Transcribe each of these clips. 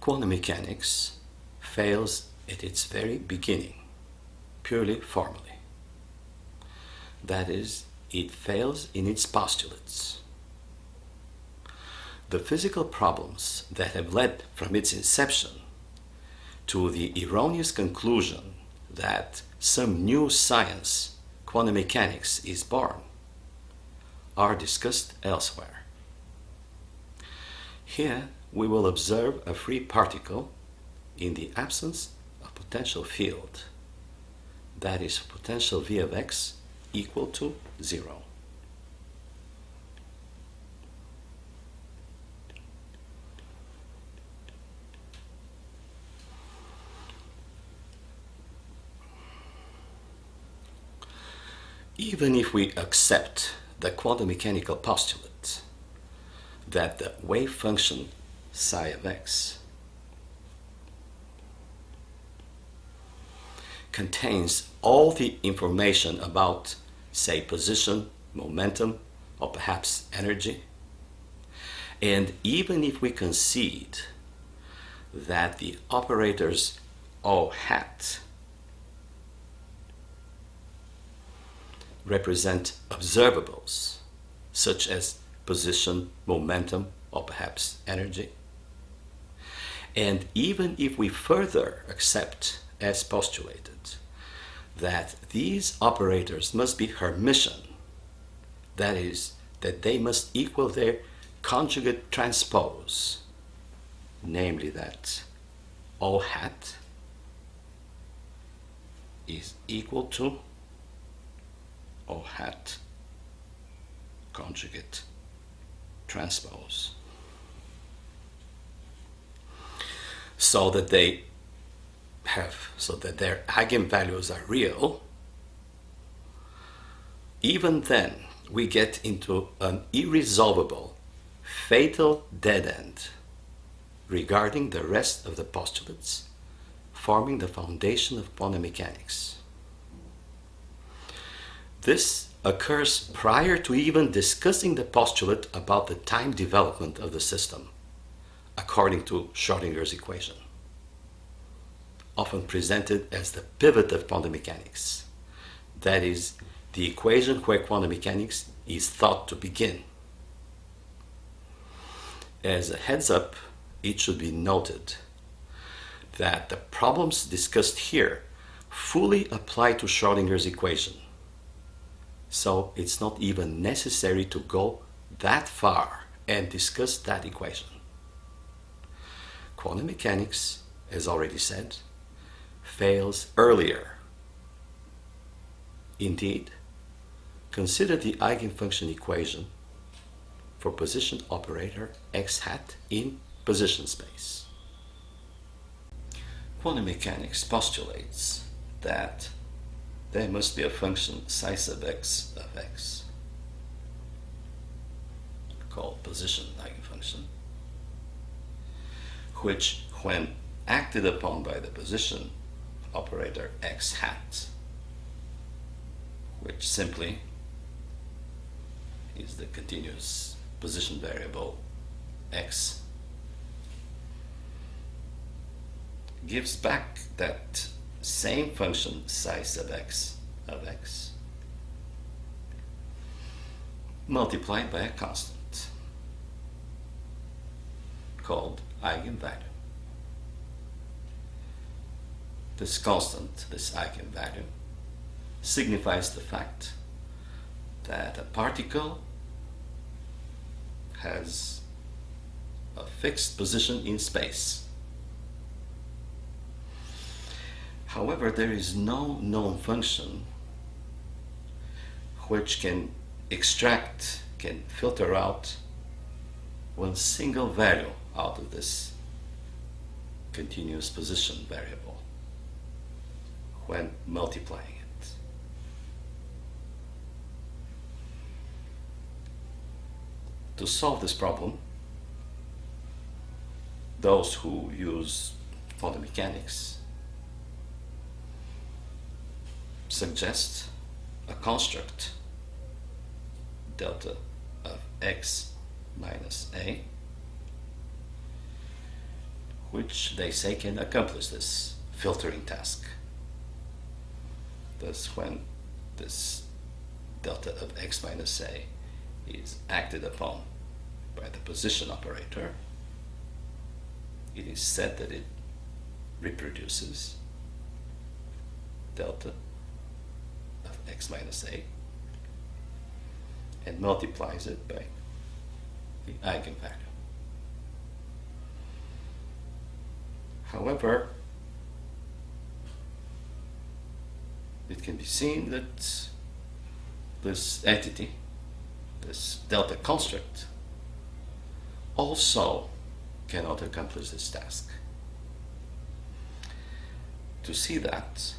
Quantum mechanics fails at its very beginning, purely formally. That is, it fails in its postulates. The physical problems that have led from its inception to the erroneous conclusion that some new science, quantum mechanics, is born, are discussed elsewhere. Here we will observe a free particle in the absence of potential field, that is, potential V of x equal to 0. Even if we accept the quantum mechanical postulate that the wave function psi of x contains all the information about, say, position, momentum, or perhaps energy, and even if we concede that the operators O hat represent observables such as position, momentum, or perhaps energy, and even if we further accept, as postulated, that these operators must be Hermitian, that is, that they must equal their conjugate transpose, namely that O hat is equal to O hat conjugate transpose, so that their eigenvalues are real. Even then we get into an irresolvable, fatal dead end regarding the rest of the postulates forming the foundation of quantum mechanics. This occurs prior to even discussing the postulate about the time development of the system, according to Schrödinger's equation, often presented as the pivot of quantum mechanics. That is, the equation where quantum mechanics is thought to begin. As a heads up, it should be noted that the problems discussed here fully apply to Schrödinger's equation. So it's not even necessary to go that far and discuss that equation. Quantum mechanics, as already said, fails earlier. Indeed, consider the eigenfunction equation for position operator x hat in position space. Quantum mechanics postulates that there must be a function psi sub x of x, called position eigenfunction, which, when acted upon by the position operator x hat, which simply is the continuous position variable x, gives back that same function psi sub x of x multiplied by a constant called eigenvalue. This constant, this eigenvalue, signifies the fact that a particle has a fixed position in space. However, there is no known function which can filter out one single value out of this continuous position variable when multiplying it. To solve this problem, those who use quantum mechanics suggest a construct delta of x minus a, which they say can accomplish this filtering task. Thus, when this delta of x minus a is acted upon by the position operator, it is said that it reproduces delta of x minus a and multiplies it by the eigenvalue. However, it can be seen that this entity, this delta construct, also cannot accomplish this task. To see that,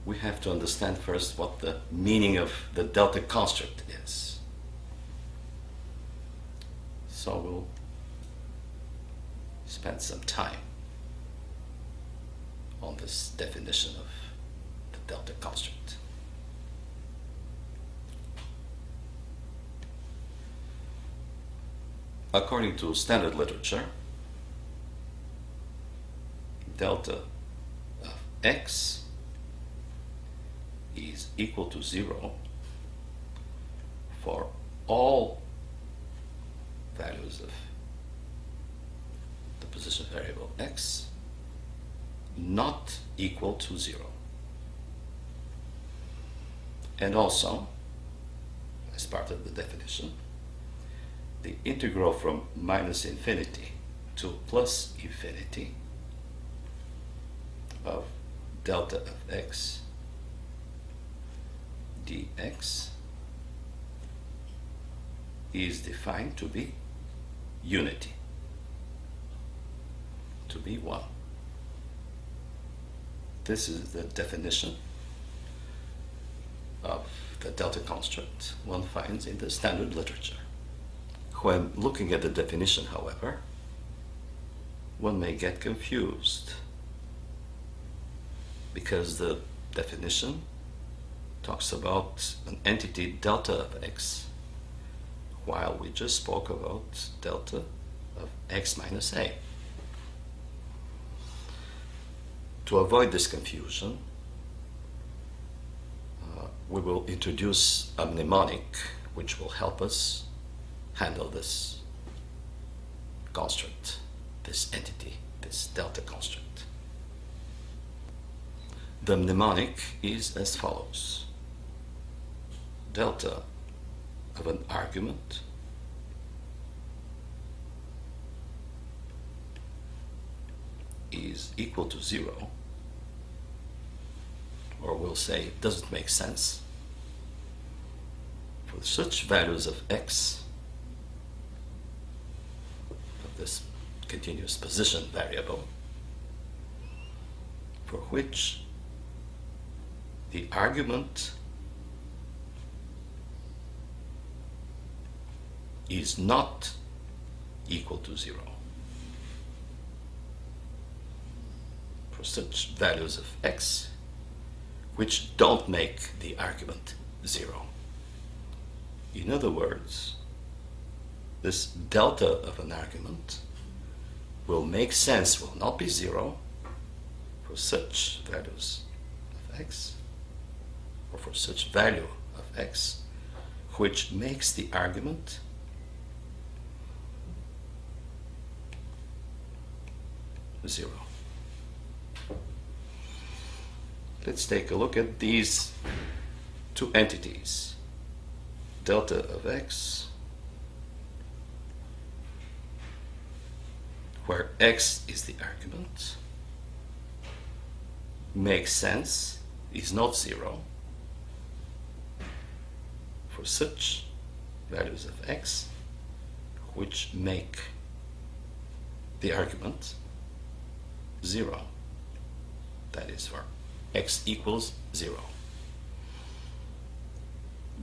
we have to understand first what the meaning of the delta construct is. So we'll spend some time on this definition of the delta construct. According to standard literature, delta of x is equal to 0 for all values of the position variable x not equal to 0. And also, as part of the definition, the integral from minus infinity to plus infinity of delta of x dx is defined to be unity, to be 1. This is the definition of the delta construct one finds in the standard literature. When looking at the definition, however, one may get confused because the definition talks about an entity delta of x, while we just spoke about delta of x minus a. To avoid this confusion, we will introduce a mnemonic which will help us handle this construct, this entity, this delta construct. The mnemonic is as follows. Delta of an argument is equal to 0, or we'll say it doesn't make sense for such values of x, of this continuous position variable, for which the argument is not equal to 0. For such values of x which don't make the argument 0. In other words, this delta of an argument will make sense, will not be 0 for such values of x, or for such value of x which makes the argument zero. Let's take a look at these two entities. Delta of x, where x is the argument, makes sense, is not 0 for such values of x which make the argument 0. That is for x equals 0.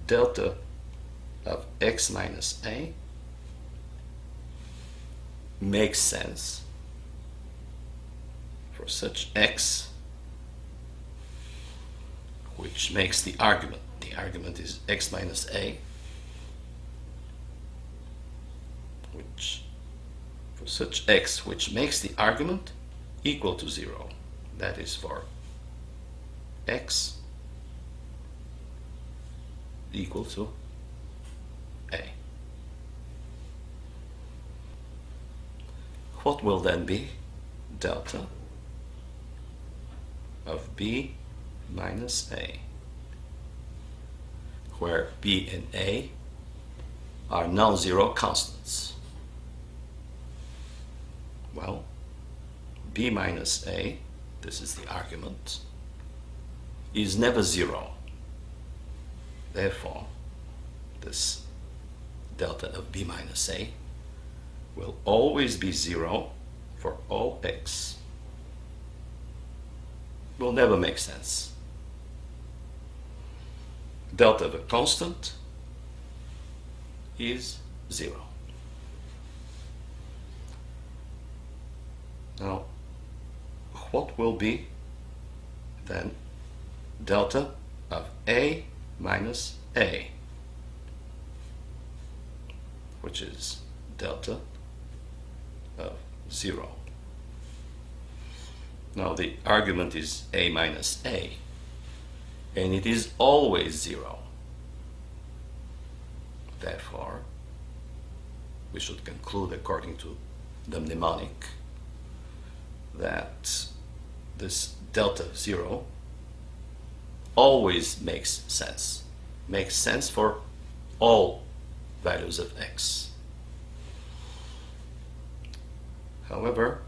Delta of x minus a makes sense for such x which makes the argument is x minus a, which for such x which makes the argument equal to 0. That is for x equal to a. What will then be delta of b minus a, where b and a are non-zero constants? Well, b minus a, this is the argument, is never 0. Therefore, this delta of b minus a will always be 0 for all x. Will never make sense. Delta of a constant is 0. Now, what will be then delta of a minus a, which is delta of 0. Now the argument is a minus a, and it is always 0. Therefore, we should conclude, according to the mnemonic, that this delta of 0 always makes sense for all values of x. However,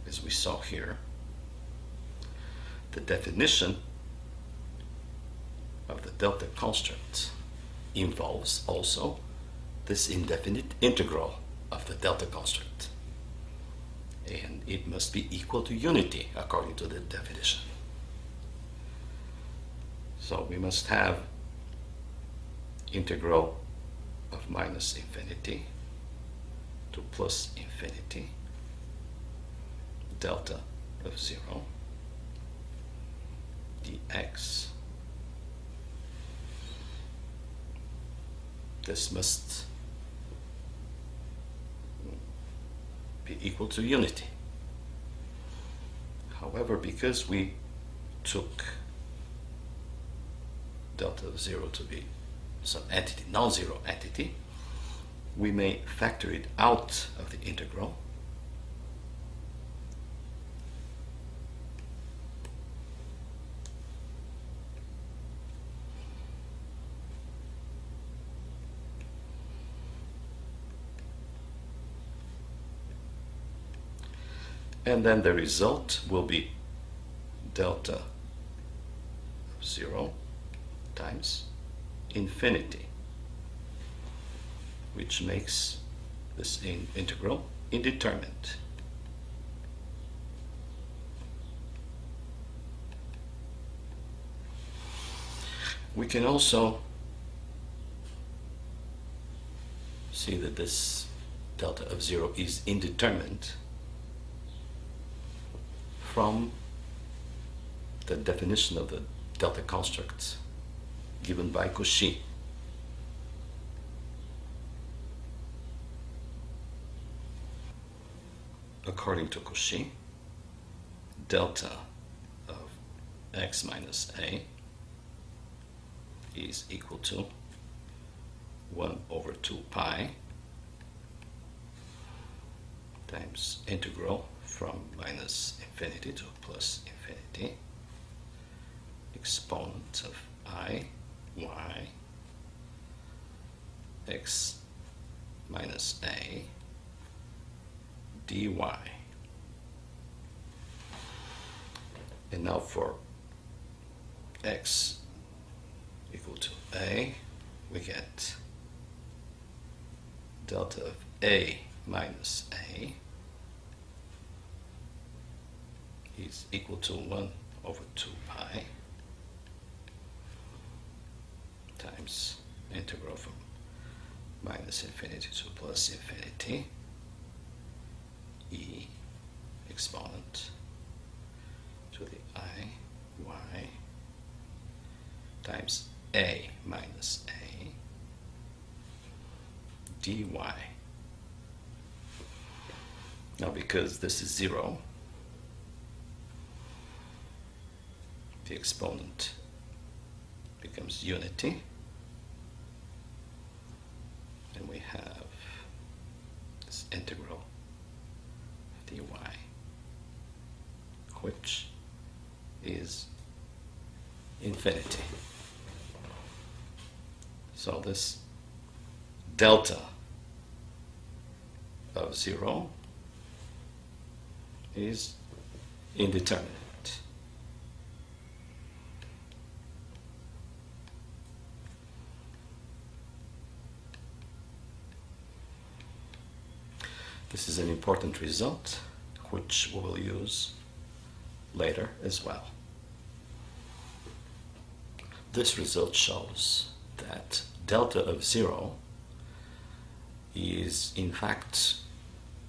as we saw here, the definition of the delta construct involves also this indefinite integral of the delta construct, and it must be equal to unity according to the definition. So we must have integral of minus infinity to plus infinity, delta of 0 dx. This must be equal to unity. However, because we took delta of 0 to be some entity, non-zero entity, we may factor it out of the integral. And then the result will be delta of 0 times infinity, which makes this integral indeterminate. We can also see that this delta of 0 is indeterminate from the definition of the delta construct given by Cauchy. According to Cauchy, delta of x minus a is equal to 1 over 2 pi times integral from minus infinity to plus infinity, exponent of I y x minus a dy. And now for x equal to a, we get delta of a minus a is equal to 1 over 2 pi times integral from minus infinity to plus infinity e exponent to the I y times a minus a dy. Now, because this is 0, the exponent becomes unity, and we have this integral dy, which is infinity. So this delta of 0 is indeterminate. This is an important result which we will use later as well. This result shows that delta of 0 is in fact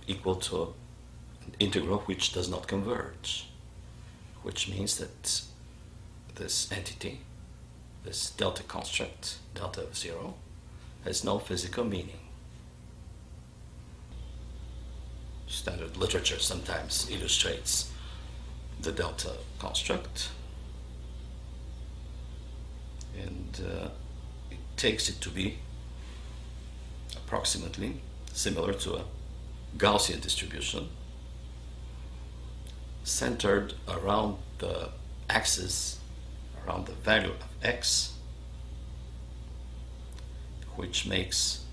equal to an integral which does not converge, which means that this entity, this delta construct, delta of 0, has no physical meaning. Standard literature sometimes illustrates the delta construct, and it takes it to be approximately similar to a Gaussian distribution centered around the axis, around the value of x, which makes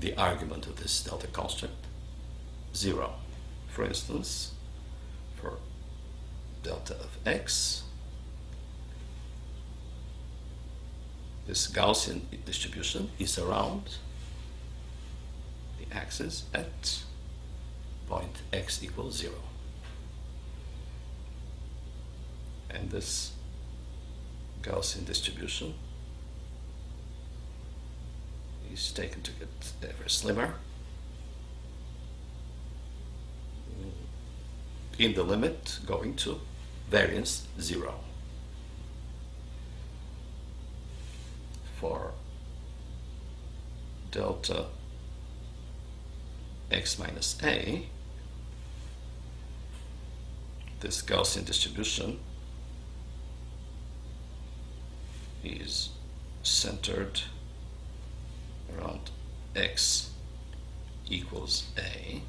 the argument of this delta construct 0. For instance, for delta of x, this Gaussian distribution is around the axis at point x equals 0. And this Gaussian distribution is taken to get ever slimmer in the limit going to variance 0. For delta x minus a, this Gaussian distribution is centered around x equals a,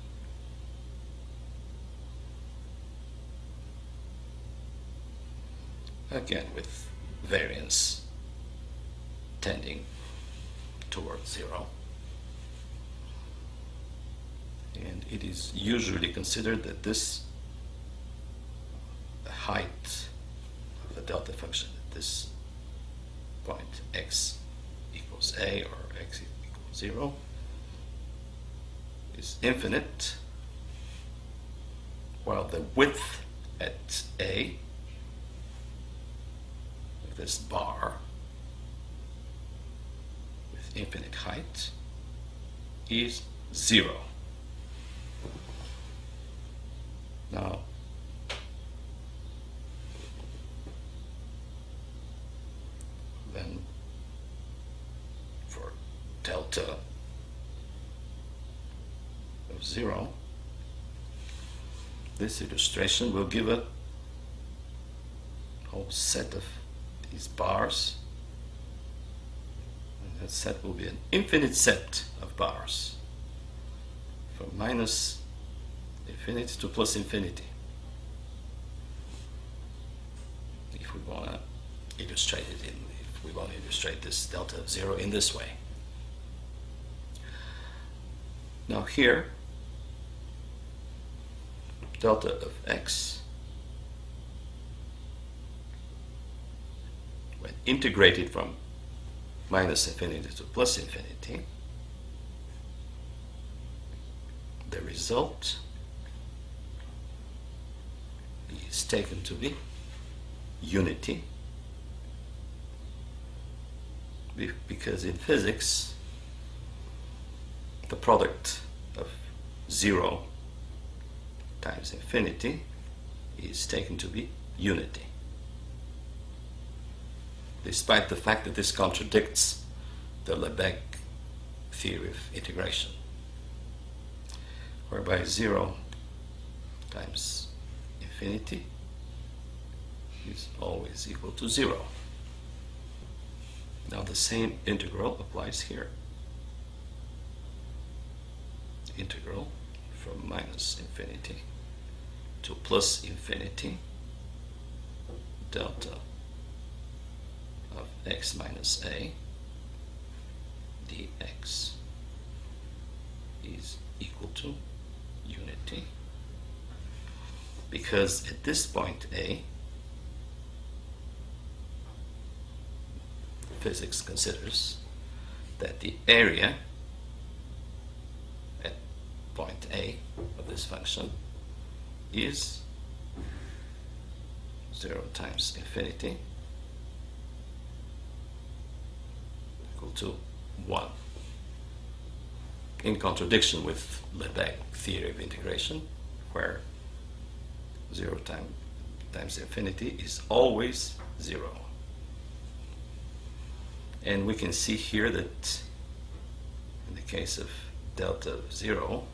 again with variance tending towards 0. And it is usually considered that this height of the delta function at this point x equals a or x equals 0 is infinite, while the width at a, this bar with infinite height, is 0. Now, then for delta of 0, this illustration will give a whole set of these bars, and that set will be an infinite set of bars from minus infinity to plus infinity, if we want to illustrate it if we want to illustrate this delta of 0 in this way. Now here, delta of x, when integrated from minus infinity to plus infinity, the result is taken to be unity, because in physics the product of 0 times infinity is taken to be unity, despite the fact that this contradicts the Lebesgue theory of integration. whereby 0 times infinity is always equal to 0. Now the same integral applies here. Integral from minus infinity to plus infinity delta of x minus a dx is equal to unity, because at this point A, physics considers that the area at point A of this function is 0 times infinity equal to 1, in contradiction with Lebesgue theory of integration, where 0 times infinity is always 0. And we can see here that in the case of delta of 0,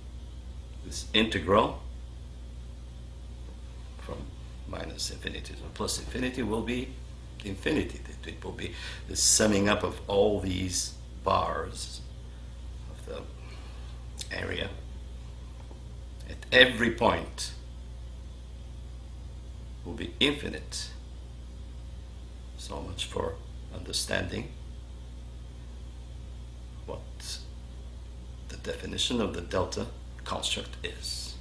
this integral from minus infinity to plus infinity will be infinity. It will be the summing up of all these bars of the area at every point will be infinite. So much for understanding what the definition of the delta construct is.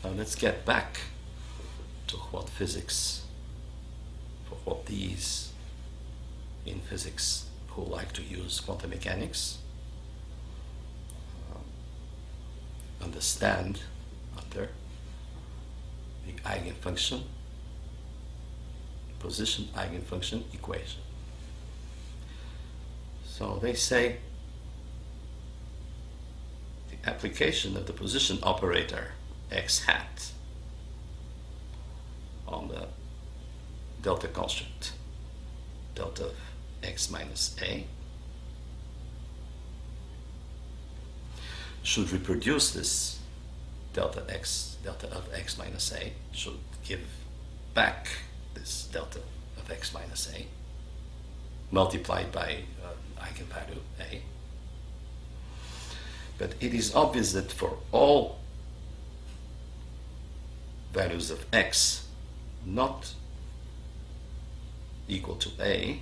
Now let's get back to what physics, for what these in physics who like to use quantum mechanics understand under the eigenfunction, position eigenfunction equation. So they say the application of the position operator x hat on the delta construct, delta of x minus a, should reproduce this delta of x minus a, should give back this delta of x minus a multiplied by eigenvalue a. But it is obvious that for all values of x not equal to a,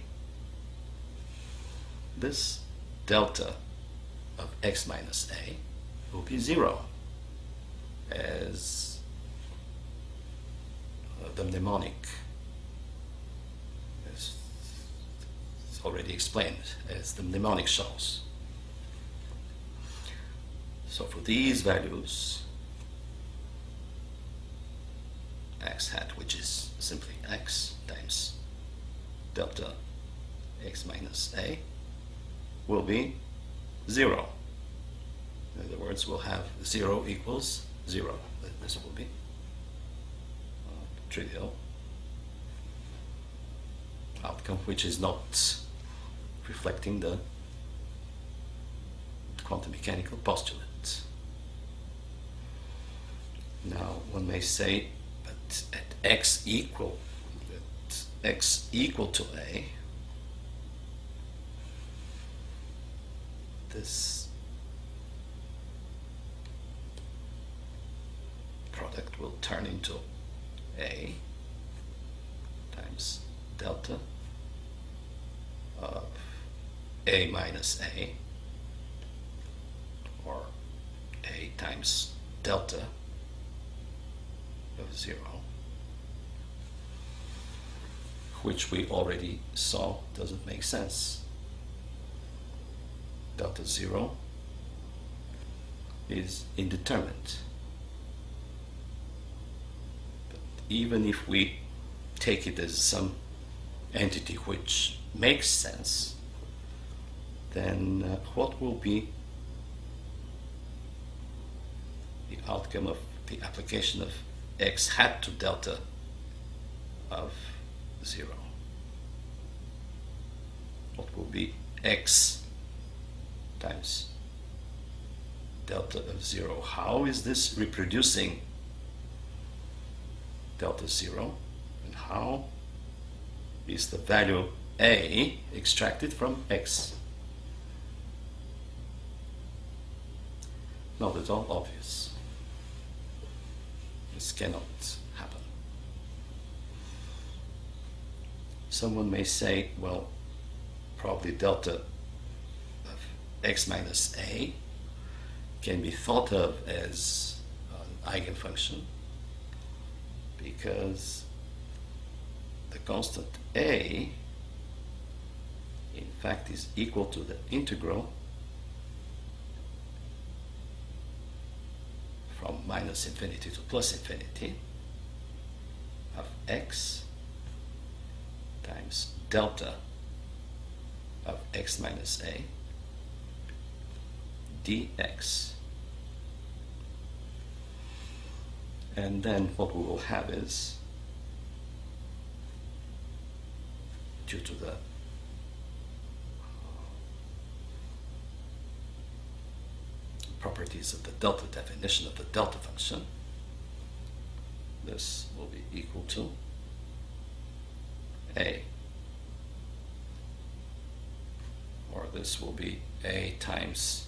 this delta of x minus a will be 0, as the mnemonic is already explained, as the mnemonic shows. So for these values, x hat, which is simply x times delta x minus a, will be 0. In other words, we'll have 0 equals 0. This will be trivial outcome, which is not reflecting the quantum mechanical postulate. Now one may say, but at x equal to a, this product will turn into a times delta of a minus a, or a times delta of 0, which we already saw doesn't make sense. Delta 0 is indeterminate. But even if we take it as some entity which makes sense, then what will be the outcome of the application of x hat to delta of 0? What will be x times delta of 0. How is this reproducing delta 0? And how is the value a extracted from x? Not at all obvious. This cannot happen. Someone may say, well, probably delta of x minus a can be thought of as an eigenfunction because the constant a in fact is equal to the integral from minus infinity to plus infinity of x times delta of x minus a dx. And then what we will have is, due to the properties of the delta definition of the delta function, this will be equal to a, or this will be a times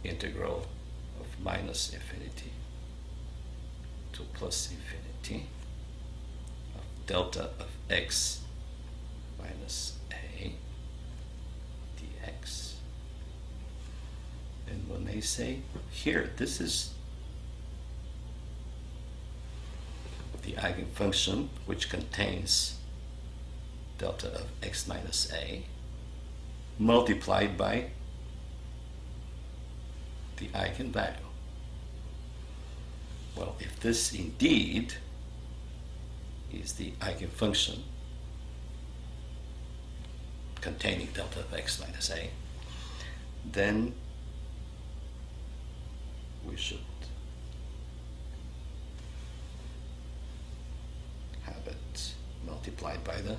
integral of minus infinity to plus infinity of delta of x minus a dx. And when they say here, this is the eigenfunction which contains delta of x minus a multiplied by the eigenvalue. Well, if this indeed is the eigenfunction containing delta of x minus a, then we should have it multiplied by the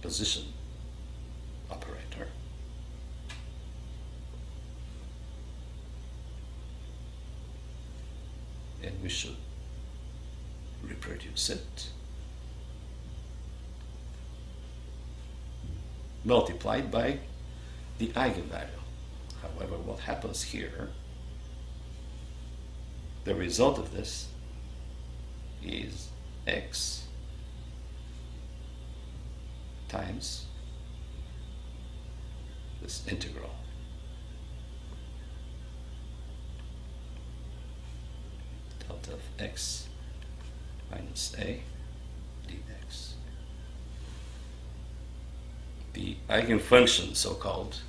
position operator. And we should reproduce it multiplied by the eigenvalue. However, what happens here, the result of this is x times this integral delta of x minus a dx. The eigenfunction, so-called,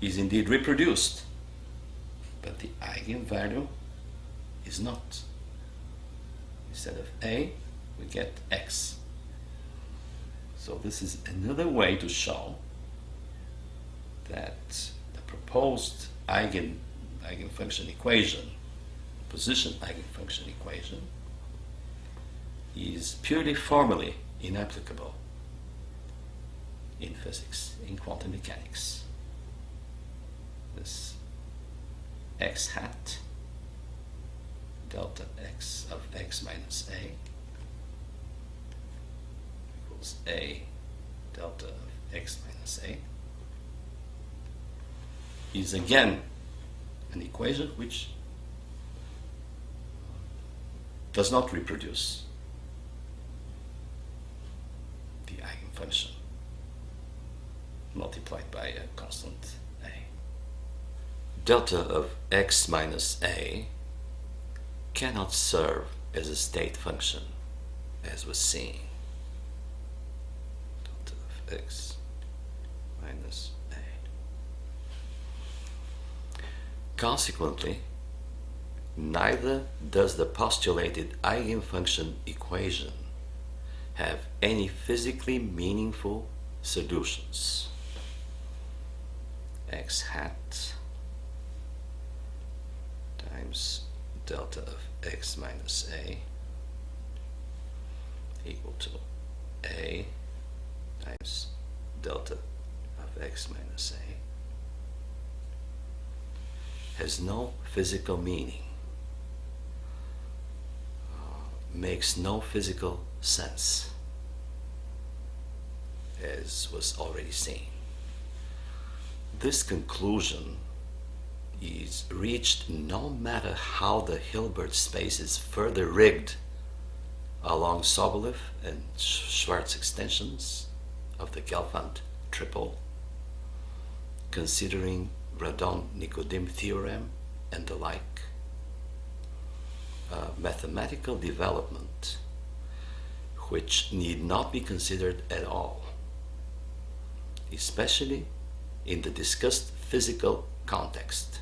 is indeed reproduced, but the eigenvalue is not. Instead of a, we get x. So this is another way to show that the proposed eigenfunction equation, position eigenfunction equation, is purely formally inapplicable in physics, in quantum mechanics. This x hat delta x of x minus a equals a delta of x minus a is again an equation which does not reproduce the eigenfunction multiplied by a constant a. Delta of x minus a cannot serve as a state function, as was seen. Delta of x minus a. Consequently, neither does the postulated eigenfunction equation have any physically meaningful solutions. X hat times delta of x minus a equal to a times delta of x minus a has no physical meaning, makes no physical sense, as was already seen. This conclusion is reached no matter how the Hilbert space is further rigged along Sobolev and Schwarz extensions of the Gelfand triple, considering Radon-Nikodym theorem and the like. Mathematical development which need not be considered at all, especially in the discussed physical context.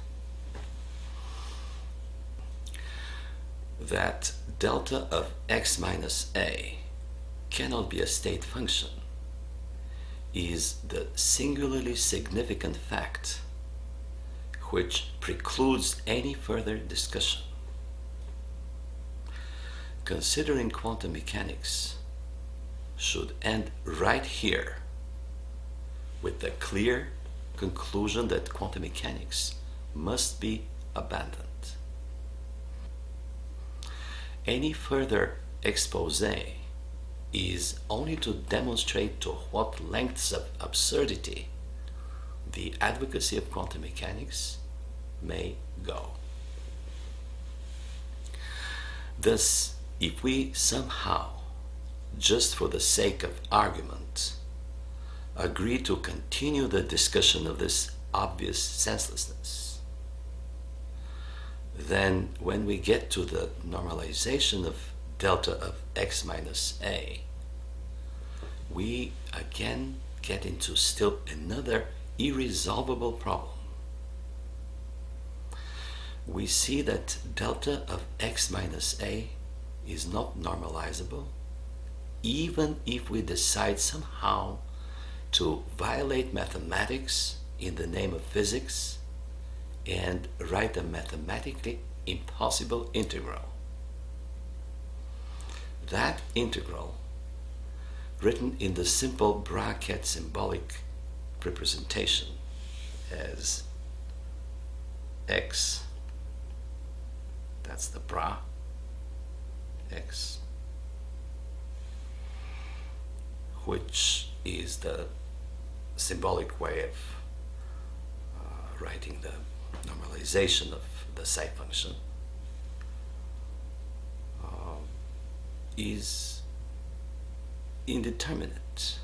That delta of x minus a cannot be a state function is the singularly significant fact which precludes any further discussion. Considering quantum mechanics should end right here with the clear conclusion that quantum mechanics must be abandoned. Any further expose is only to demonstrate to what lengths of absurdity the advocacy of quantum mechanics may go. Thus, if we somehow, just for the sake of argument, agree to continue the discussion of this obvious senselessness, then when we get to the normalization of delta of x minus a, we again get into still another irresolvable problem. We see that delta of x minus a is not normalizable, even if we decide somehow to violate mathematics in the name of physics and write a mathematically impossible integral. That integral, written in the simple bra-ket symbolic representation as x, that's the bra, x, which is the symbolic way of writing the normalization of the psi function, is indeterminate.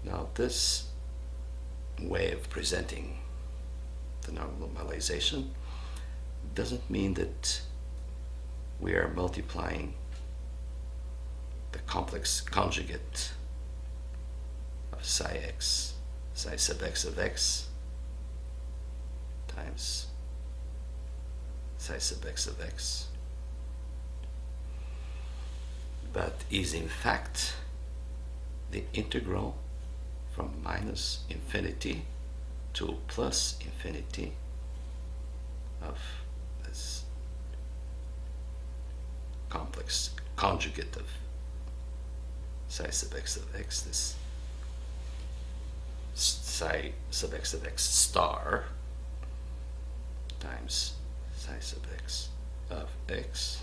Now, this way of presenting the normalization doesn't mean that we are multiplying the complex conjugate of psi x, psi sub x of x times psi sub x of x, but is in fact the integral from minus infinity to plus infinity of this complex conjugate of psi sub x of x, this psi sub x of x star times psi sub x of x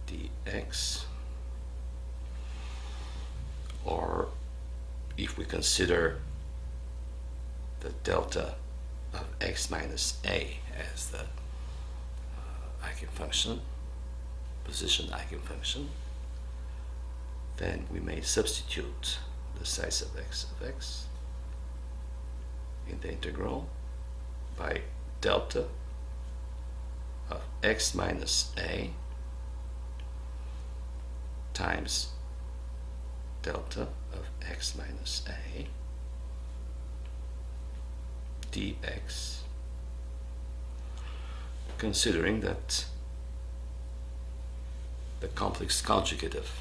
dx, or if we consider the delta of x minus a as the eigenfunction, position eigenfunction, then we may substitute the psi sub x of x in the integral by delta of x minus a times delta of x minus a dx, considering that the complex conjugate of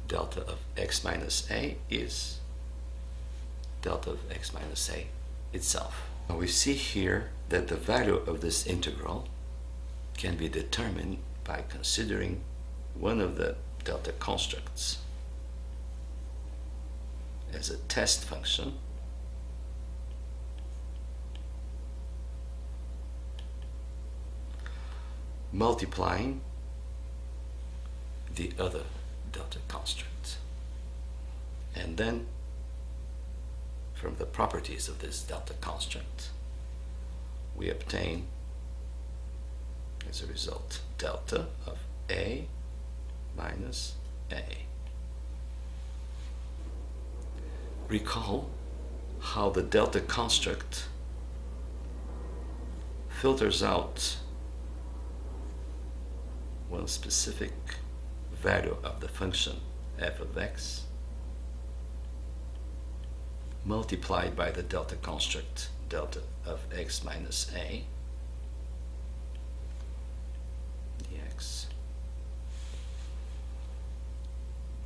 delta of x minus a is delta of x minus a itself. Now we see here that the value of this integral can be determined by considering one of the delta constructs as a test function multiplying the other delta construct. And then from the properties of this delta construct, we obtain as a result delta of A minus A. Recall how the delta construct filters out one specific value of the function f of x multiplied by the delta construct delta of x minus a dx,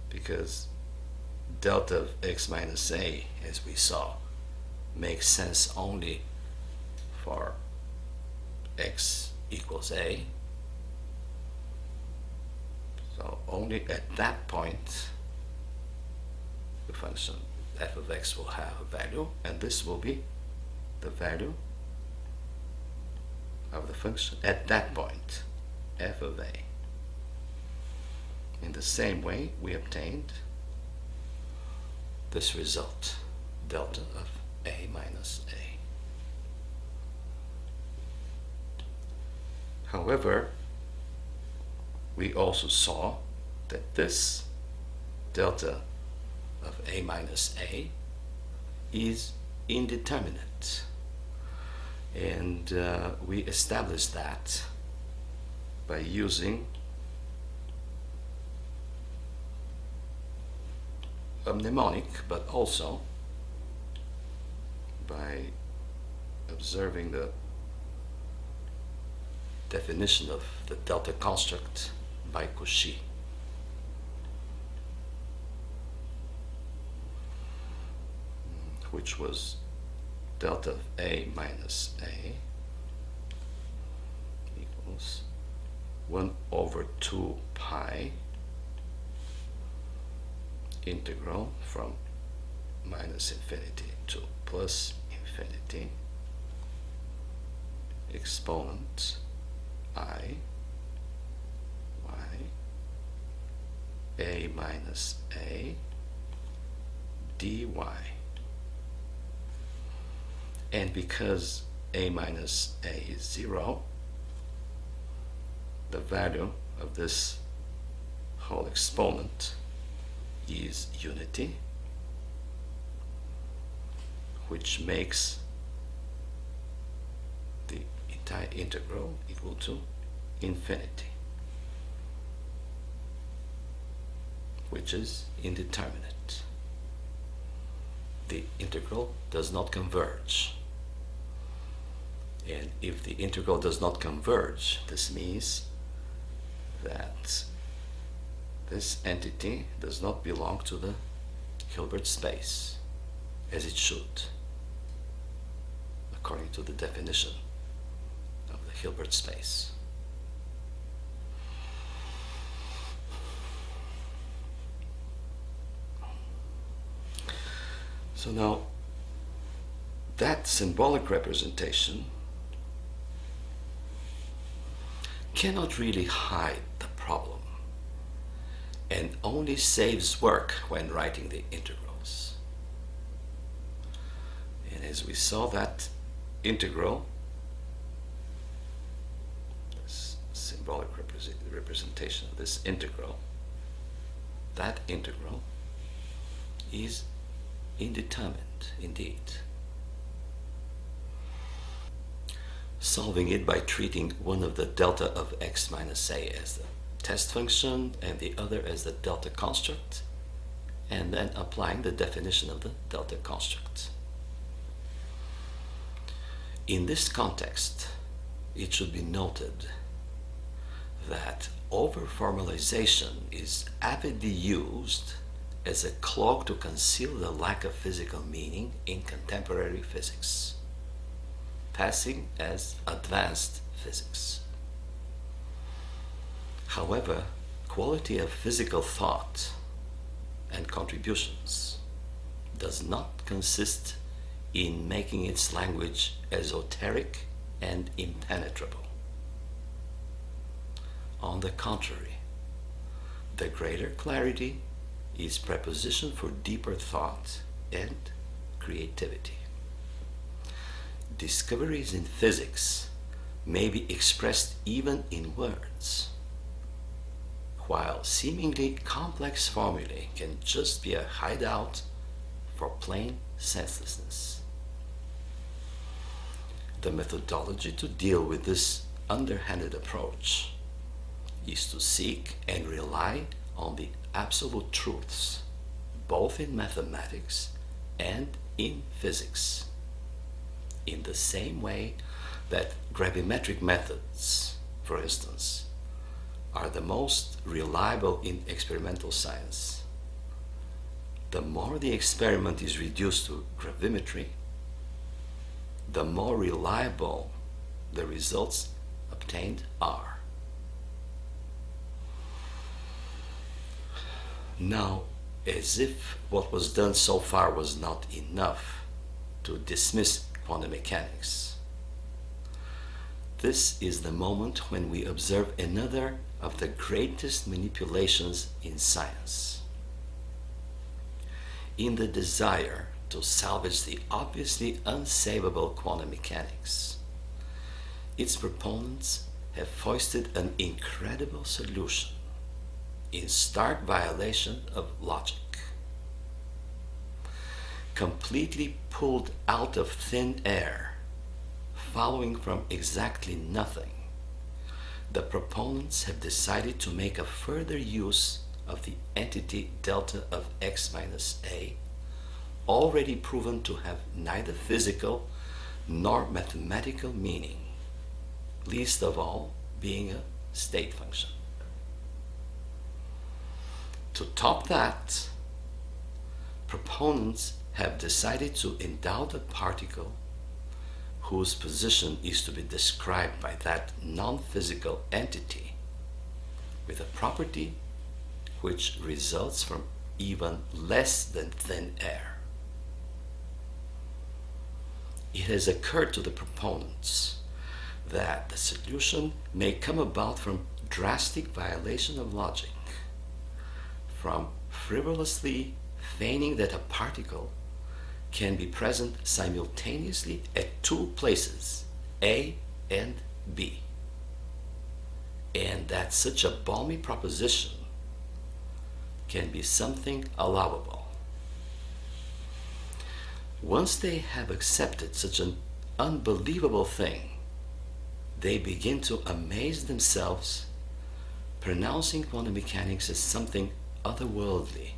because delta of x minus a, as we saw, makes sense only for x equals a. So only at that point the function f of x will have a value, and this will be the value of the function at that point, f of a. In the same way, we obtained this result, delta of a minus a. However, we also saw that this delta of a minus a is indeterminate, and we established that by using a mnemonic, but also by observing the definition of the delta construct by Cauchy. Which was delta of a minus a equals 1 over 2 pi integral from minus infinity to plus infinity exponent I y a minus a dy. And because a minus a is 0, the value of this whole exponent is unity, which makes the entire integral equal to infinity, which is indeterminate. The integral does not converge. And if the integral does not converge, this means that this entity does not belong to the Hilbert space, as it should, according to the definition of the Hilbert space. So now, that symbolic representation cannot really hide the problem, and only saves work when writing the integrals. And as we saw, that integral, this symbolic representation of this integral, that integral is indeterminate indeed. Solving it by treating one of the delta of x minus a as the test function and the other as the delta construct, and then applying the definition of the delta construct. In this context, it should be noted that overformalization is avidly used as a cloak to conceal the lack of physical meaning in contemporary physics, passing as advanced physics. However, quality of physical thought and contributions does not consist in making its language esoteric and impenetrable. On the contrary, the greater clarity is preposition for deeper thought and creativity. Discoveries in physics may be expressed even in words, while seemingly complex formulae can just be a hideout for plain senselessness. The methodology to deal with this underhanded approach is to seek and rely on the absolute truths, both in mathematics and in physics, in the same way that gravimetric methods, for instance, are the most reliable in experimental science. The more the experiment is reduced to gravimetry, the more reliable the results obtained are. Now, as if what was done so far was not enough to dismiss quantum mechanics, this is the moment when we observe another of the greatest manipulations in science. In the desire to salvage the obviously unsavable quantum mechanics, its proponents have foisted an incredible solution in stark violation of logic. Completely pulled out of thin air, following from exactly nothing, the proponents have decided to make a further use of the entity delta of x minus a, already proven to have neither physical nor mathematical meaning, least of all being a state function. To top that, proponents have decided to endow the particle whose position is to be described by that non-physical entity with a property which results from even less than thin air. It has occurred to the proponents that the solution may come about from drastic violation of logic, from frivolously feigning that a particle can be present simultaneously at two places, A and B, and that such a balmy proposition can be something allowable. Once they have accepted such an unbelievable thing, they begin to amaze themselves, pronouncing quantum mechanics as something otherworldly,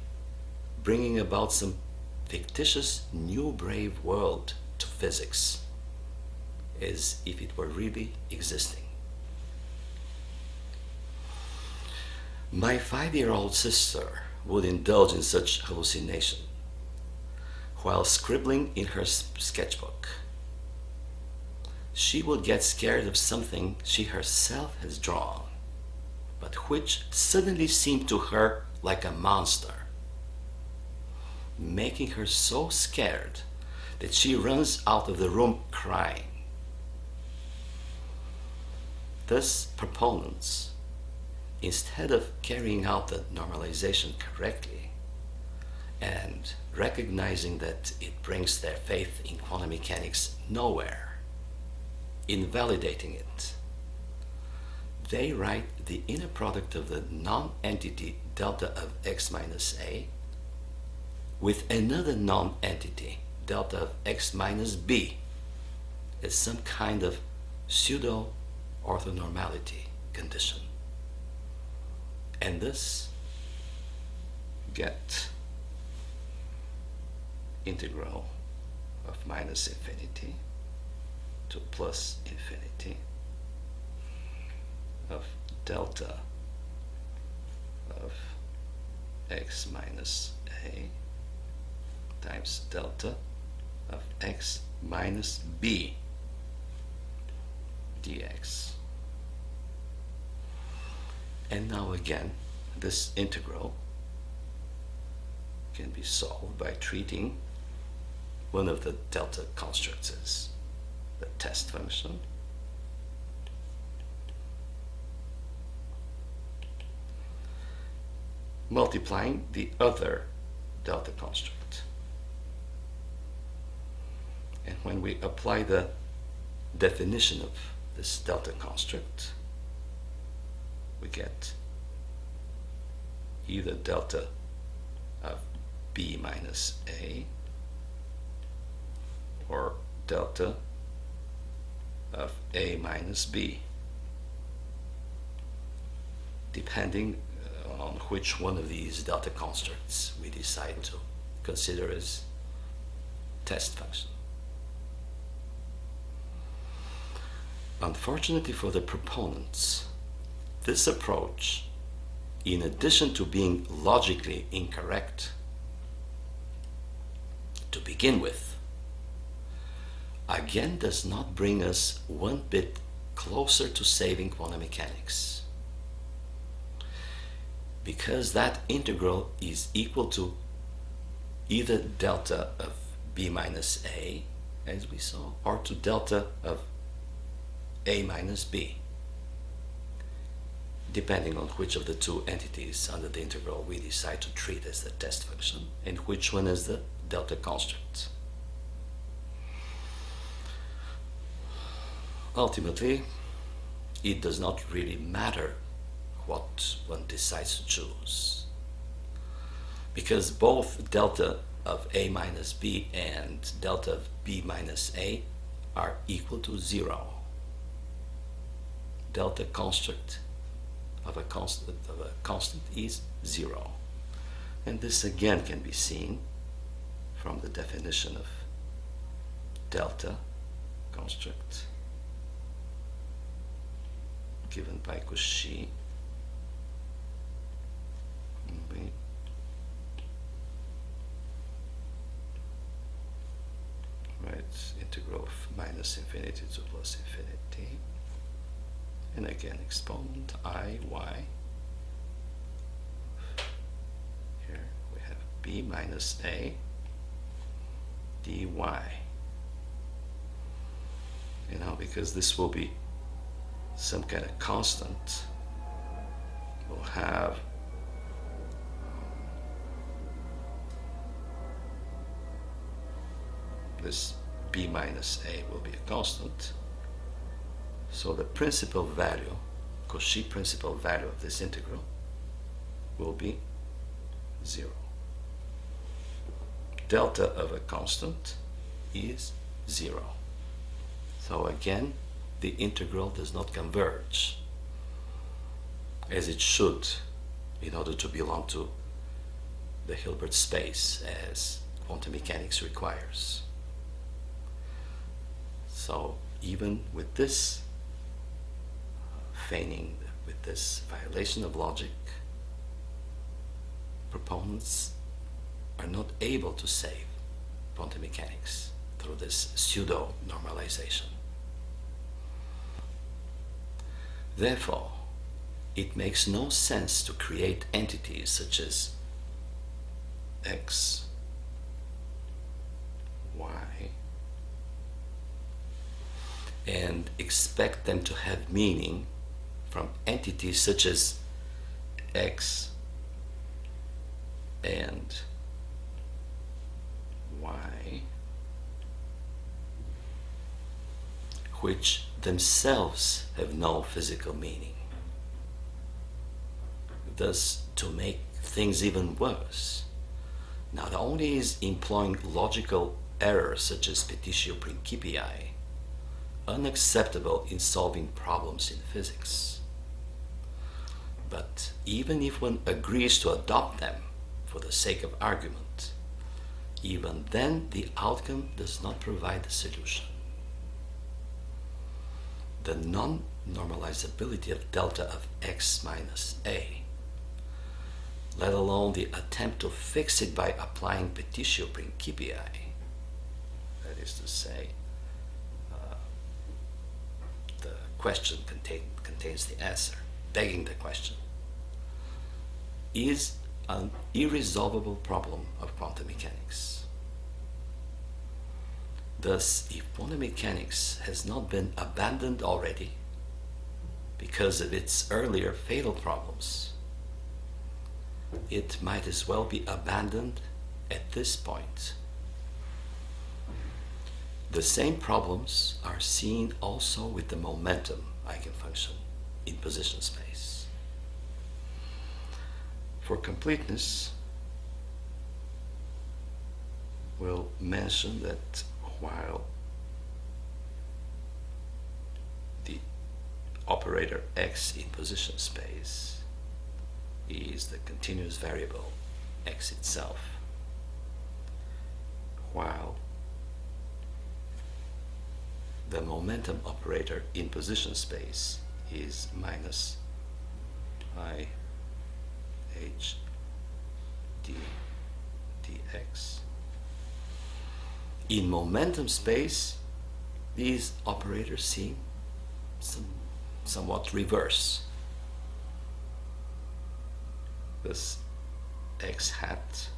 bringing about some fictitious new brave world to physics, as if it were really existing. My 5-year-old sister would indulge in such hallucination while scribbling in her sketchbook. She would get scared of something she herself has drawn, but which suddenly seemed to her like a monster, making her so scared that she runs out of the room crying. Thus, proponents, instead of carrying out the normalization correctly and recognizing that it brings their faith in quantum mechanics nowhere, invalidating it, they write the inner product of the non-entity delta of x minus a with another non-entity delta of x minus b as some kind of pseudo-orthonormality condition, and thus get integral of minus infinity to plus infinity of delta of x minus a times delta of x minus b dx. And now again, this integral can be solved by treating one of the delta constructs as the test function, multiplying the other delta construct. And when we apply the definition of this delta construct, we get either delta of b minus a or delta of a minus b, depending on which one of these delta constructs we decide to consider as test function. Unfortunately for the proponents, this approach, in addition to being logically incorrect to begin with, again does not bring us one bit closer to saving quantum mechanics, because that integral is equal to either delta of b minus a, as we saw, or to delta of a minus b, depending on which of the two entities under the integral we decide to treat as the test function and which one is the delta construct. Ultimately, it does not really matter what one decides to choose, because both delta of a minus b and delta of b minus a are equal to 0. Delta construct of a constant is 0. And this again can be seen from the definition of delta construct given by Cauchy. Integral of minus infinity to plus infinity, and again exponent I y. Here we have b minus a dy. And now, because this will be some kind of constant, we'll have this b minus a will be a constant. So the principal value, Cauchy principal value of this integral will be 0. Delta of a constant is 0. So again, the integral does not converge as it should in order to belong to the Hilbert space as quantum mechanics requires. So even with this feigning, with this violation of logic, proponents are not able to save quantum mechanics through this pseudo-normalization. Therefore, it makes no sense to create entities such as x, y, and expect them to have meaning from entities such as x and y, which themselves have no physical meaning. Thus, to make things even worse, not only is employing logical errors such as petitio principii unacceptable in solving problems in physics, but even if one agrees to adopt them for the sake of argument, even then the outcome does not provide the solution. The non-normalizability of delta of x minus a, let alone the attempt to fix it by applying petitio principii, that is to say, the question contains the answer, begging the question, is an irresolvable problem of quantum mechanics. Thus, if quantum mechanics has not been abandoned already because of its earlier fatal problems, it might as well be abandoned at this point. The same problems are seen also with the momentum eigenfunction in position space. For completeness, we'll mention that while the operator x in position space is the continuous variable x itself, while the momentum operator in position space is minus I h d dx. In momentum space, these operators seem somewhat reverse. This x hat,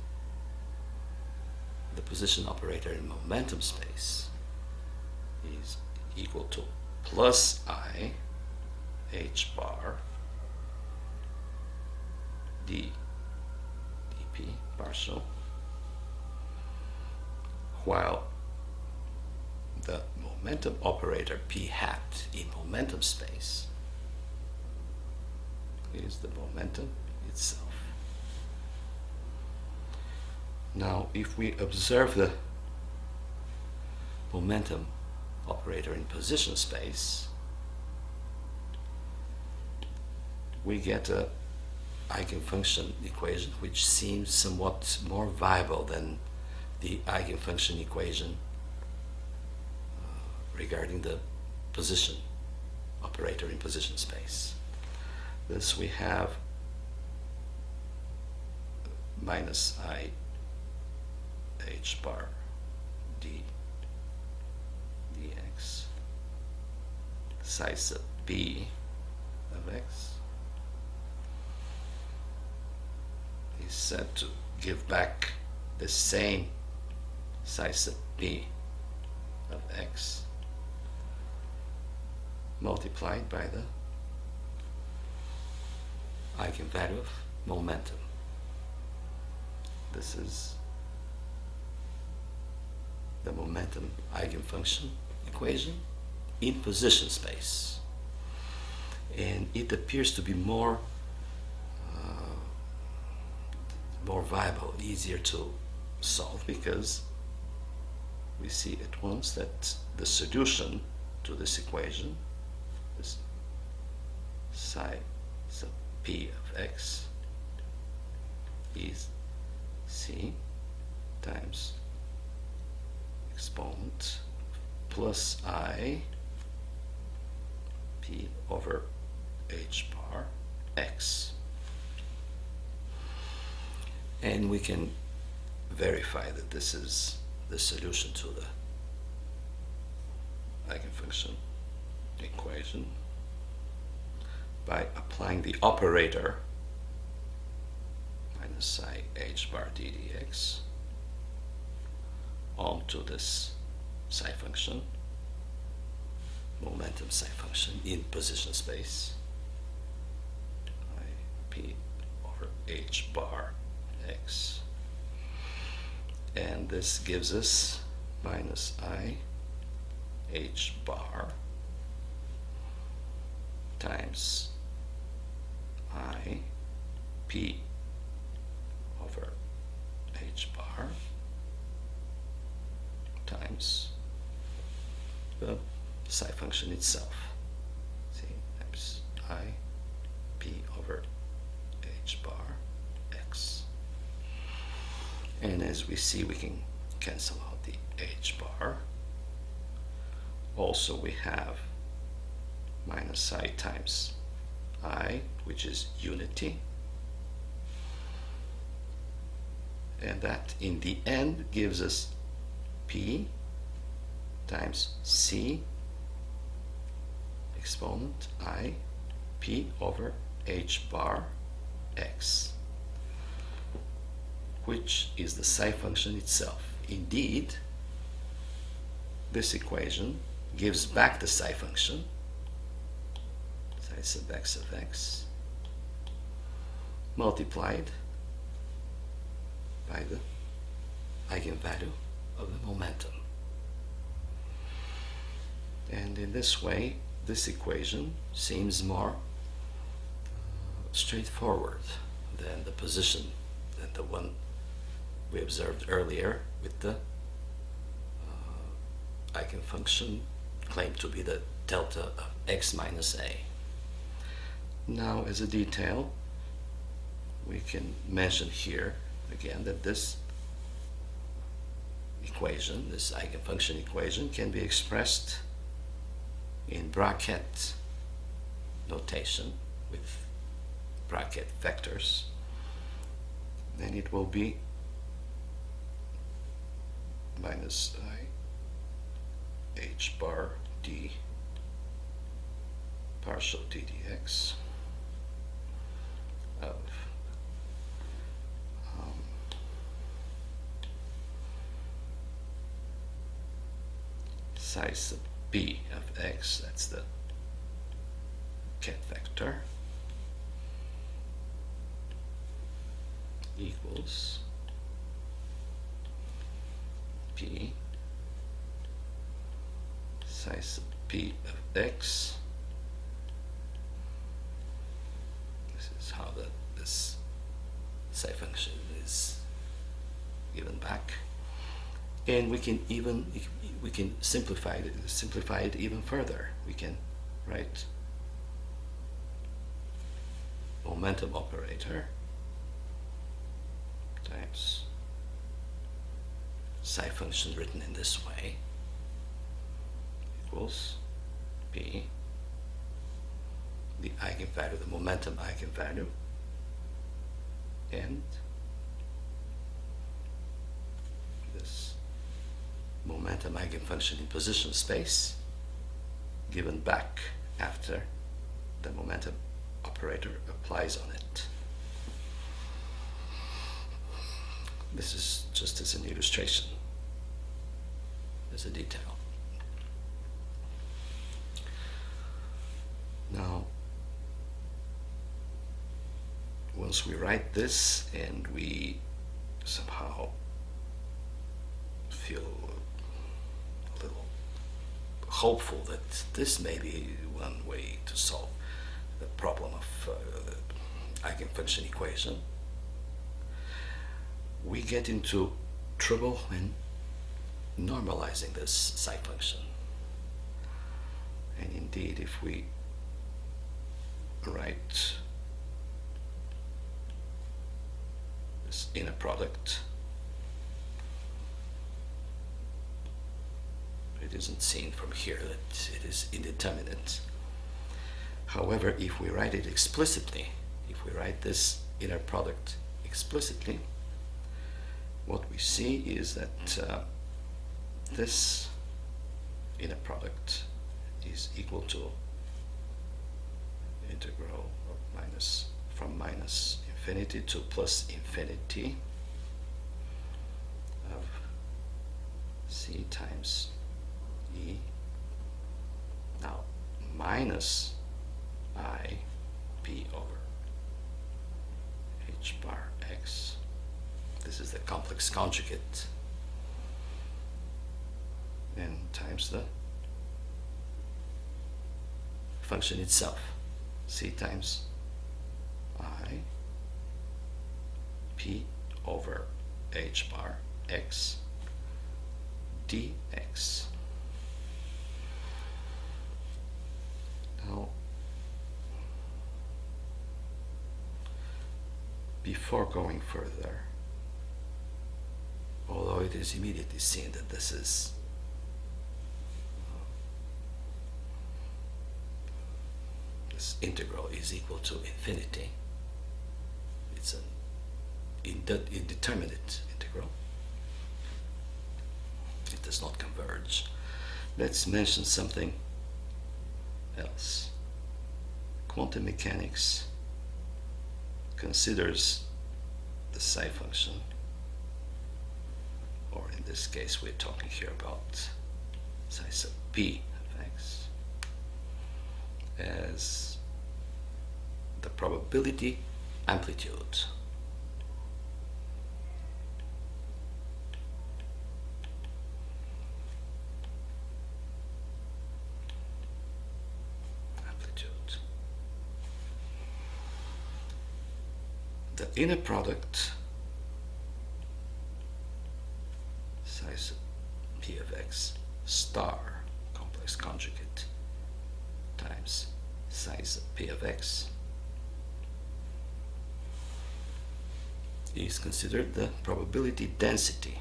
the position operator in momentum space, is equal to plus I h bar d dp partial, while the momentum operator p hat in momentum space is the momentum itself. Now, if we observe the momentum operator in position space, we get a eigenfunction equation which seems somewhat more viable than the eigenfunction equation regarding the position operator in position space. Thus we have minus I h bar d dx psi sub b of x is said to give back the same psi sub b of x multiplied by the eigenvalue of momentum. This is the momentum eigenfunction equation in position space, and it appears to be more viable, easier to solve, because we see at once that the solution to this equation is psi sub p of x is c times exponent plus I p over h bar x. And we can verify that this is the solution to the eigenfunction equation by applying the operator minus psi h bar d dx onto this psi function, momentum psi function in position space, I p over h bar x, and this gives us minus I h bar times I p over h bar times the psi function itself, see, times I p over h bar x. And as we see, we can cancel out the h bar. Also we have minus psi times I, which is unity, and that in the end gives us p times c exponent I p over h bar x, which is the psi function itself. Indeed, this equation gives back the psi function, psi sub x of x, multiplied by the eigenvalue of the momentum. And in this way, this equation seems more straightforward than the position, than the one we observed earlier with the eigenfunction claimed to be the delta of x minus a. Now, as a detail, we can mention here again that this equation, this eigenfunction equation, can be expressed in bra-ket notation with bra-ket vectors. Then it will be minus I h bar d partial d dx of psi sub b of x, that's the ket vector, equals p psi sub p of x. This is how this psi function is given back, and we can simplify it even further. We can write momentum operator times psi function written in this way equals p, the eigenvalue, the momentum eigenvalue, and this momentum eigenfunction in position space given back after the momentum operator applies on it. This is just as an illustration, as a detail. Now, once we write this and we somehow feel a little hopeful that this may be one way to solve the problem of the eigenfunction equation, we get into trouble when normalizing this psi function. And indeed, if we write this inner product, it isn't seen from here that it is indeterminate. However, if we write it explicitly, if we write this inner product explicitly, what we see is that this inner product is equal to integral of from minus infinity to plus infinity of c times e, now minus I p over h bar x. This is the complex conjugate, and times the function itself, c times I p over h bar x dx. Now, before going further, although it is immediately seen that this integral is equal to infinity, it's an indeterminate integral, it does not converge. Let's mention something else. Quantum mechanics considers the psi function, or in this case we're talking here about psi sub p of x, as the probability amplitude. the inner product size p of x star complex conjugate times size of p of x is considered the probability density.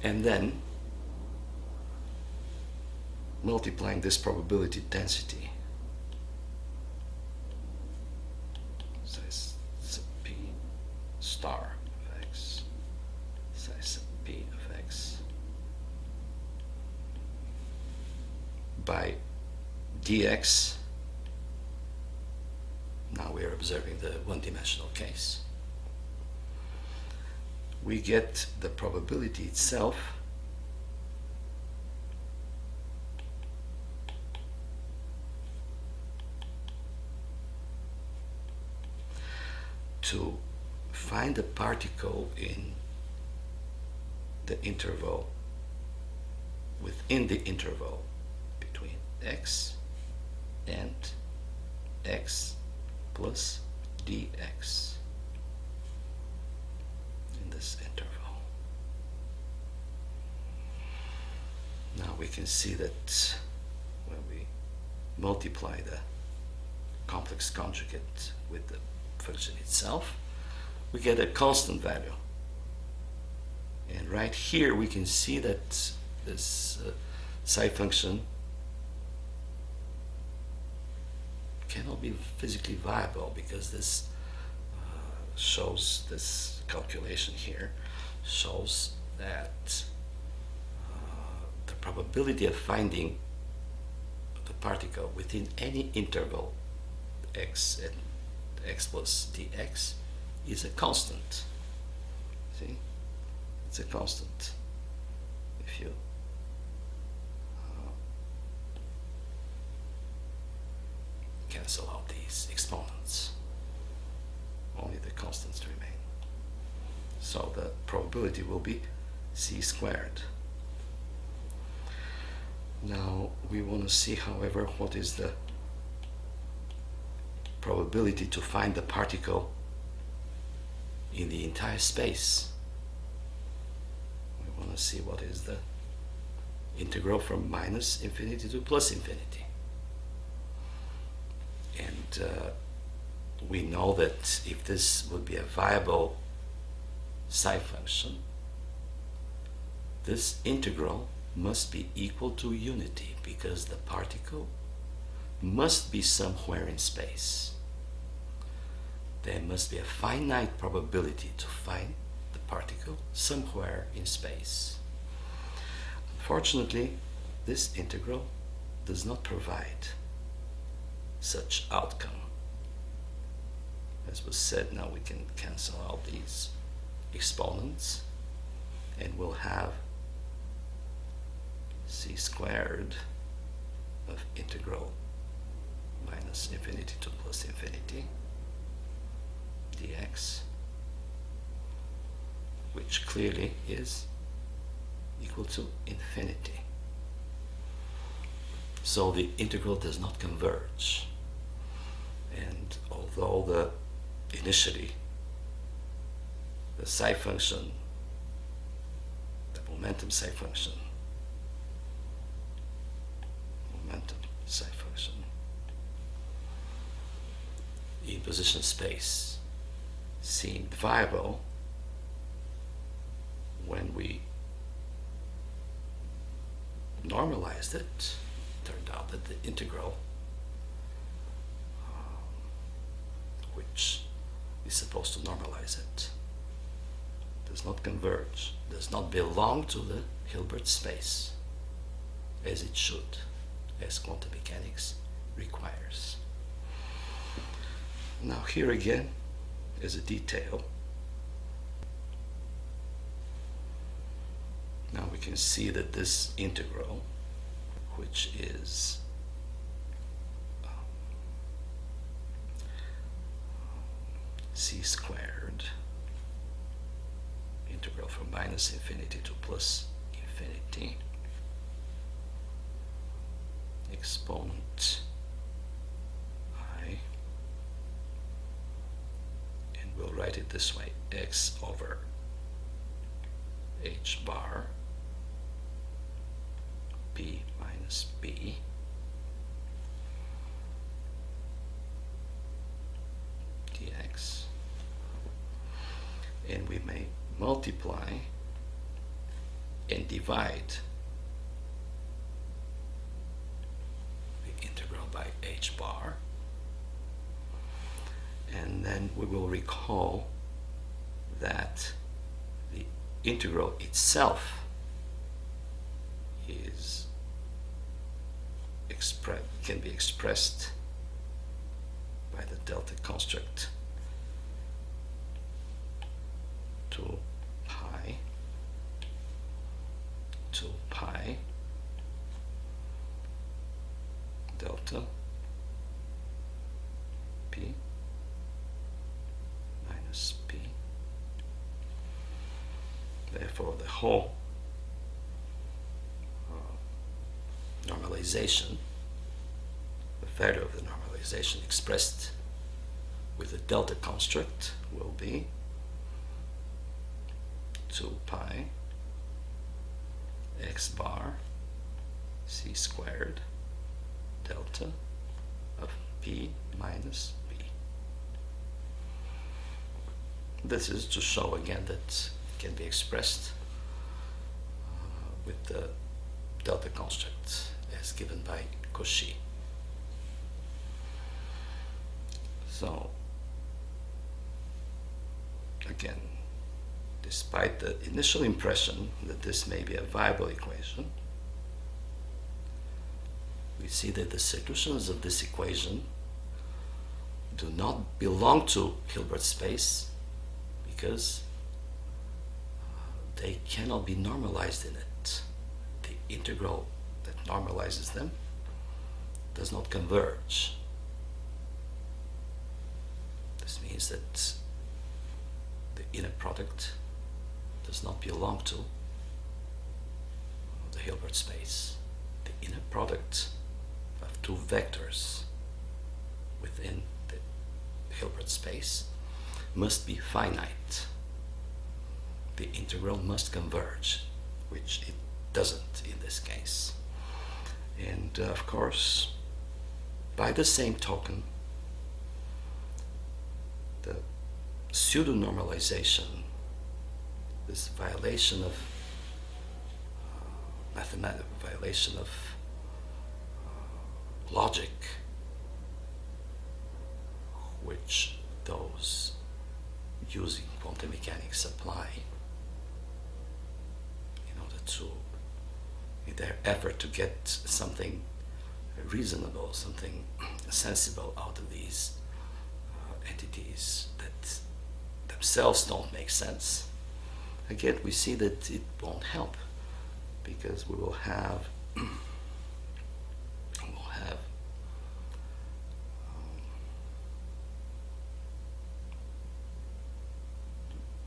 And then multiplying this probability density, size p star of x, size p of x, by dx. Now we are observing the one-dimensional case. We get the probability itself to find a particle in the interval, within the interval between x and x plus dx. This interval. Now we can see that when we multiply the complex conjugate with the function itself, we get a constant value. And right here we can see that this psi function cannot be physically viable, because this shows, this calculation here shows that the probability of finding the particle within any interval x and x plus dx is a constant. See, it's a constant. If you cancel out these exponents, only the constants remain. So the probability will be c squared. Now we want to see, however, what is the probability to find the particle in the entire space. We want to see what is the integral from minus infinity to plus infinity. And we know that if this would be a viable psi function, this integral must be equal to unity, because the particle must be somewhere in space. There must be a finite probability to find the particle somewhere in space. Unfortunately, this integral does not provide such outcome. As was said, now we can cancel out these exponents and we'll have c squared of integral minus infinity to plus infinity dx, which clearly is equal to infinity. So the integral does not converge, and although initially the psi function, the momentum psi function in position space seemed viable, when we normalized it, turned out that the integral, which is supposed to normalize it, does not converge, does not belong to the Hilbert space as it should, as quantum mechanics requires. Now here again is a detail. Now we can see that this integral, which is c squared integral from minus infinity to plus infinity, exponent I, and we'll write it this way: x over h bar p minus b dx, and we may multiply and divide the integral by h bar, and then we will recall that the integral itself is can be expressed by the delta construct 2 pi delta p minus p. Therefore, the whole normalization, the value of the normalization expressed with the delta construct will be 2 pi x bar c squared delta of p minus b. This is to show again that it can be expressed with the delta construct as given by Cauchy. So again, despite the initial impression that this may be a viable equation, we see that the solutions of this equation do not belong to Hilbert space because they cannot be normalized in it. The integral that normalizes them does not converge. This means that the inner product does not belong to the Hilbert space. The inner product of two vectors within the Hilbert space must be finite. The integral must converge, which it doesn't in this case. And of course, by the same token, the pseudo-normalization, this violation of mathematical violation of logic, which those using quantum mechanics apply in order to, in their effort to get something reasonable, something sensible out of these entities that themselves don't make sense. Again, we see that it won't help because we will have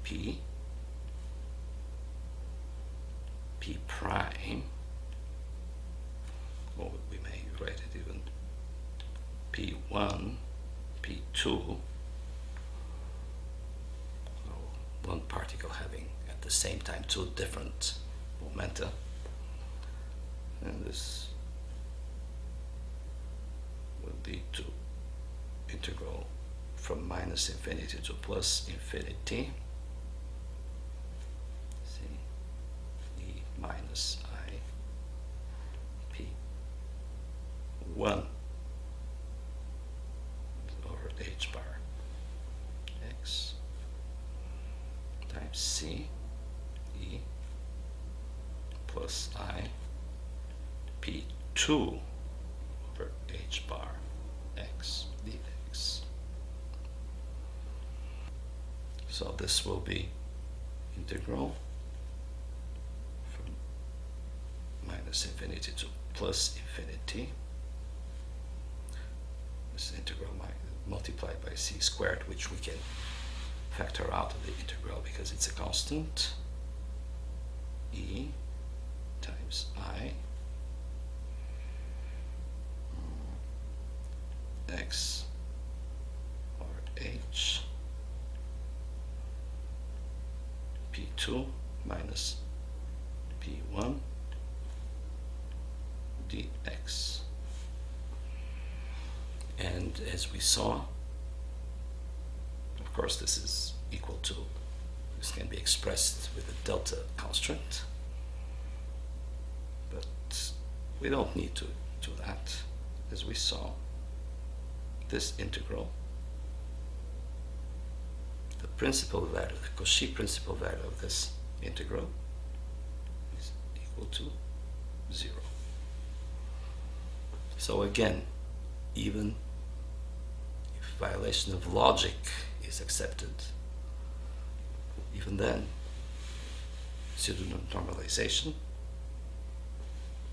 P prime, or we may write it even P1, P2, one particle having at the same time two different momenta, and this will be to integral from minus infinity to plus infinity, C E minus I P 1 over h bar x times C E plus I P2 over h bar x dx. So this will be integral from minus infinity to plus infinity. This integral multiplied by c squared, which we can factor out of the integral because it's a constant. E times I X or H P2 minus P1 dx. And as we saw, of course, this is equal to, this can be expressed with a delta constant, but we don't need to do that. As we saw, this integral, the principal value, the Cauchy principal value of this integral is equal to 0. So again, even if violation of logic is accepted, even then, pseudo-normalization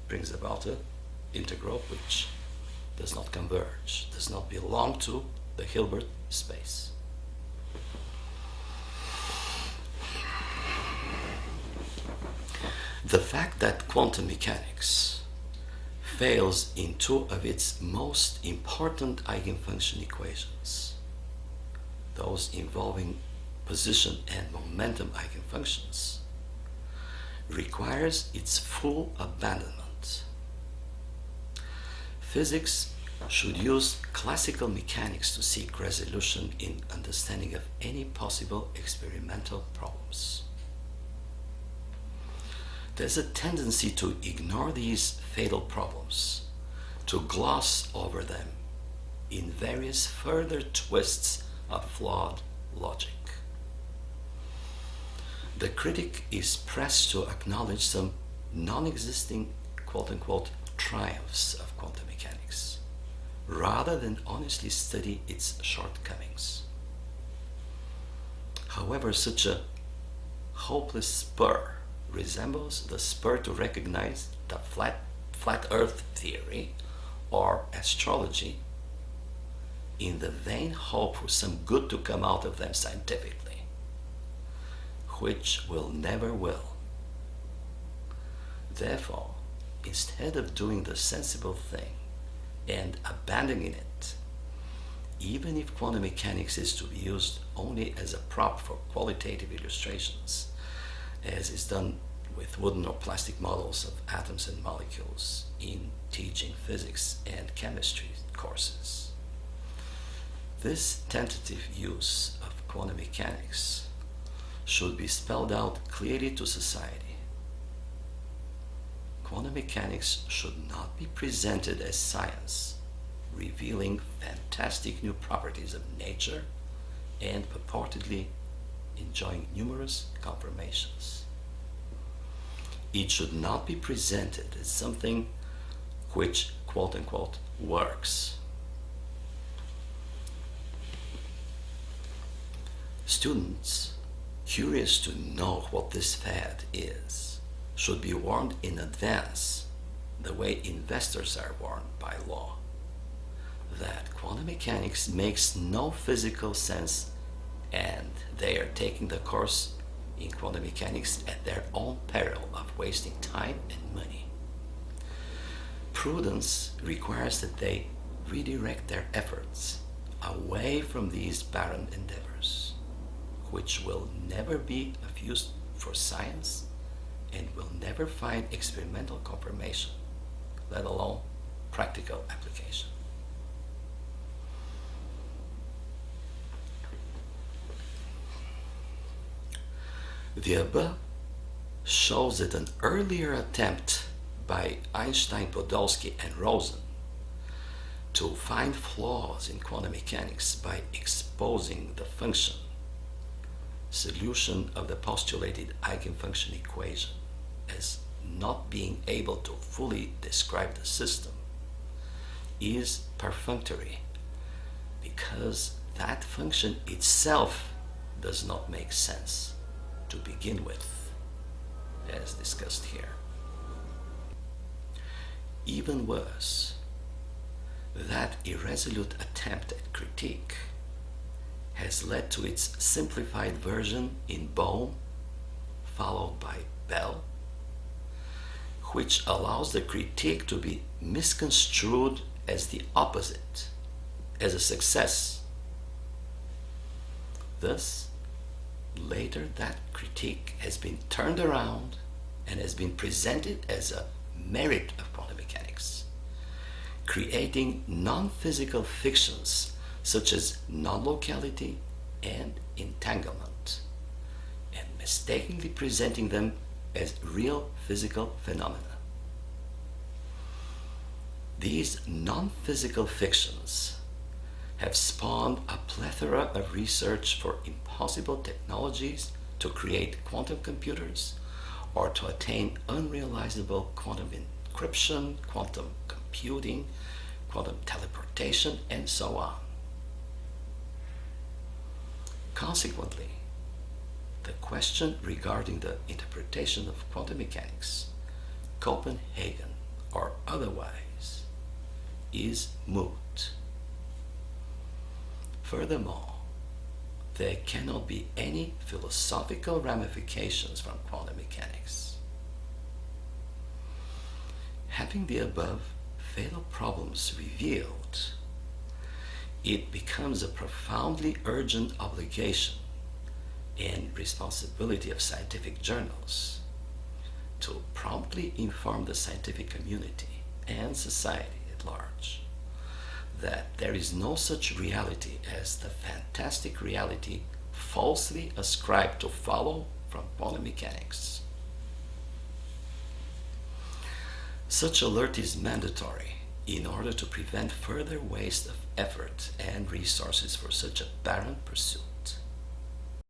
brings about an integral which does not converge, does not belong to the Hilbert space. The fact that quantum mechanics fails in two of its most important eigenfunction equations, those involving position and momentum eigenfunctions, requires its full abandonment. Physics should use classical mechanics to seek resolution in understanding of any possible experimental problems. There's a tendency to ignore these fatal problems, to gloss over them in various further twists of flawed logic. The critic is pressed to acknowledge some non-existing quote-unquote triumphs of quantum mechanics, rather than honestly study its shortcomings. However, such a hopeless spur resembles the spur to recognize that flat earth theory or astrology in the vain hope for some good to come out of them scientifically, which will never will. Therefore, instead of doing the sensible thing and abandoning it, even if quantum mechanics is to be used only as a prop for qualitative illustrations, as is done with wooden or plastic models of atoms and molecules in teaching physics and chemistry courses, this tentative use of quantum mechanics should be spelled out clearly to society. Quantum mechanics should not be presented as science, revealing fantastic new properties of nature and purportedly enjoying numerous confirmations. It should not be presented as something which, quote-unquote, works. Students, curious to know what this fad is, should be warned in advance, the way investors are warned by law, that quantum mechanics makes no physical sense and they are taking the course in quantum mechanics at their own peril of wasting time and money. Prudence requires that they redirect their efforts away from these barren endeavors, which will never be of use for science and will never find experimental confirmation, let alone practical application. The above shows that an earlier attempt by Einstein, Podolsky, and Rosen to find flaws in quantum mechanics by exposing the function solution of the postulated eigenfunction equation as not being able to fully describe the system is perfunctory, because that function itself does not make sense to begin with, as discussed here. Even worse, that irresolute attempt at critique has led to its simplified version in Bohm, followed by Bell which allows the critique to be misconstrued as the opposite, as a success. Thus, later that critique has been turned around and has been presented as a merit of quantum mechanics, creating non-physical fictions such as non-locality and entanglement, and mistakenly presenting them as real physical phenomena. These non-physical fictions have spawned a plethora of research for impossible technologies to create quantum computers or to attain unrealizable quantum encryption, quantum computing, quantum teleportation, and so on. Consequently, the question regarding the interpretation of quantum mechanics, Copenhagen or otherwise, is moot. Furthermore, there cannot be any philosophical ramifications from quantum mechanics. Having the above fatal problems revealed, it becomes a profoundly urgent obligation and responsibility of scientific journals to promptly inform the scientific community and society at large that there is no such reality as the fantastic reality falsely ascribed to follow from quantum mechanics. Such alert is mandatory in order to prevent further waste of effort and resources for such a barren pursuit.